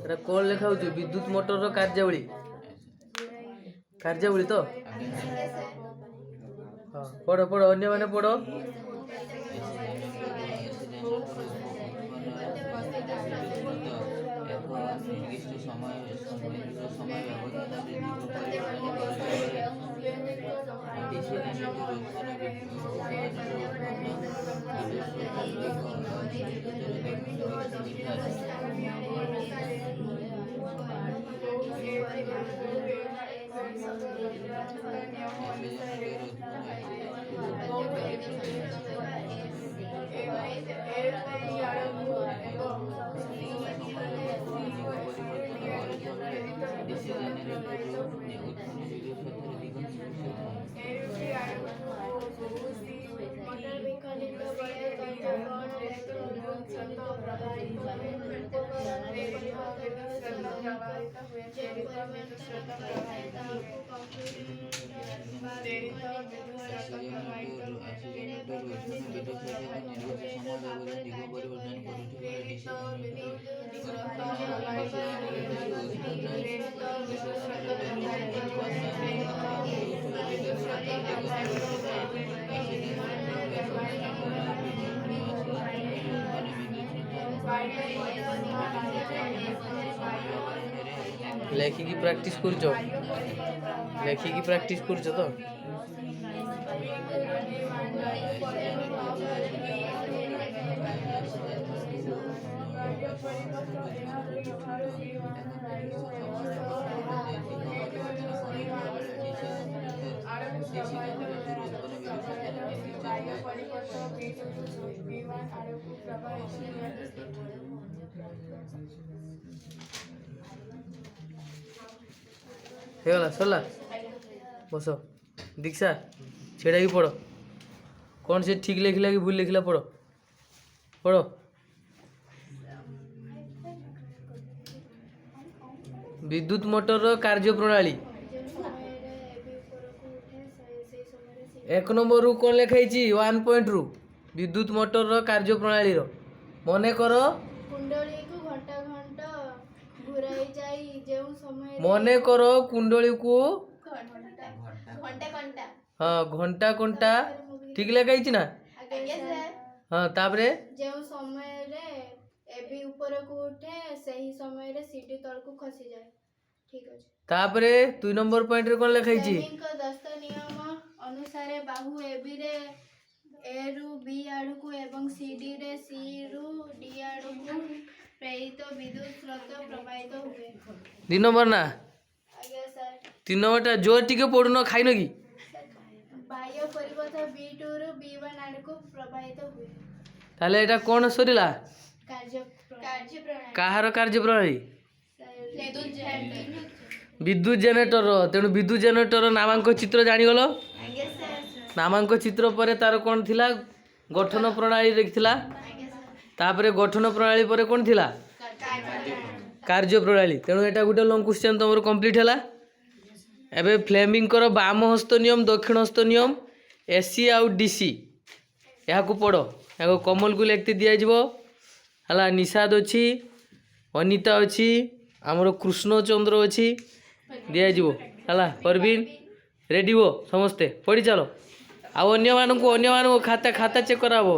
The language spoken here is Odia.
এটা কোন লেখা হচ্ছে বিদ্যুৎ মোটরর କାର୍ଯ୍ୟାବଳୀ କାର୍ଯ୍ୟାବଳୀ তো ହଁ ପଢ଼ ପଢ଼ ଅନ୍ୟମାନେ ପଢ଼। লেখিকি প্র্যাকটিস করছো লেখিকি প্র্যাকটিস করছো তো ହେଇଗଲା ସରିଲା ବସ ଦୀକ୍ଷା ଛିଡ଼ା ହେଇକି ପଢ଼ କ'ଣ ସେ ଠିକ୍ ଲେଖିଲା କି ଭୁଲ ଲେଖିଲା ପଢ଼ ପଢ଼। ବିଦ୍ୟୁତ ମୋଟରର କାର୍ଯ୍ୟପ୍ରଣାଳୀ 1 ନମ୍ବରରୁ କ'ଣ ଲେଖା ହେଇଛି 1 ପଏଣ୍ଟରୁ ବିଦ୍ୟୁତ ମୋଟରର କାର୍ଯ୍ୟପ୍ରଣାଳୀର ମନେକର ମନେକର କୁଣ୍ଡଳୀକୁ ହଁ ଘଣ୍ଟା କଣ୍ଟା ଠିକ୍ ଲେଖା ହେଇଛି ନା ହଁ ତାପରେ ଯେଉଁ ସମୟରେ এবি ଉପରକୁ ଉଠେ ସେହି ସମୟରେ ସିଡି ତଳକୁ ଖସି ଯାଏ। ଠିକ୍ ଅଛି ତାପରେ 2 ନମ୍ବର ପଏଣ୍ଟରେ କ'ଣ ଲେଖା ହେଇଛି ଫ୍ଲେମିଙ୍କ 10 ନିୟମ ଅନୁସାରେ ବାହୁ এবি ରେ ଏ ରୁ ବି ଆଡକୁ ଏବଂ ସିଡି ରେ ସି ରୁ ଡି ଆଡକୁ ପ୍ରେରିତ ବିଦ୍ୟୁତ ସ୍ରୋତ ପ୍ରବାହିତ ହୁଏ। 2 ନମ୍ବର ନା ଆଜ୍ଞା ସାର୍ 3 ନମ୍ବରଟା ଜୋର ଟିକେ ପଡୁନ ଖାଇନ କି ବାହ୍ୟ ପରିପଥ B2 ରୁ B1 ଆଡକୁ ପ୍ରବାହିତ ହୁଏ। ତାହେଲେ এটা কোন সরিলা কাহার কার্যপ্রণালী বিদ্যুৎ জেনেটর তেণু বিদ্যুৎ জেনেটর নামাঙ্ক চিত্র জানিগল নামাঙ্ক চিত্র পরে তার কোন থিলা গঠন প্রণালী দেখিলা তারপরে গঠন প্রণালী পরে কোন থিলা କାର୍ଯ୍ୟପ୍ରଣାଳୀ ତେଣୁ ଏଇଟା ଗୋଟେ ଲଙ୍ଗ କ୍ୱେଶ୍ଚନ୍ ତୁମର କମ୍ପ୍ଲିଟ୍ ହେଲା। ଏବେ ଫ୍ଲେମିଙ୍କର ବାମ ହସ୍ତ ନିୟମ ଦକ୍ଷିଣ ହସ୍ତ ନିୟମ ଏସି ଆଉ ଡିସି ଏହାକୁ ପଢ଼ ଏହାକୁ କମଲକୁ ଲେଖତେ ଦିଆଯିବ ହେଲା। ନିଷାଦ ଅଛି ଅନିତା ଅଛି ଆମର କୃଷ୍ଣଚନ୍ଦ୍ର ଅଛି ଦିଆଯିବ ହେଲା। ପରବିନ ରେଡ଼ି ହୁଅ ସମସ୍ତେ ପଢ଼ି ଚାଲ ଆଉ ଅନ୍ୟମାନଙ୍କୁ ଖାତା ଚେକ୍ କରାହବ।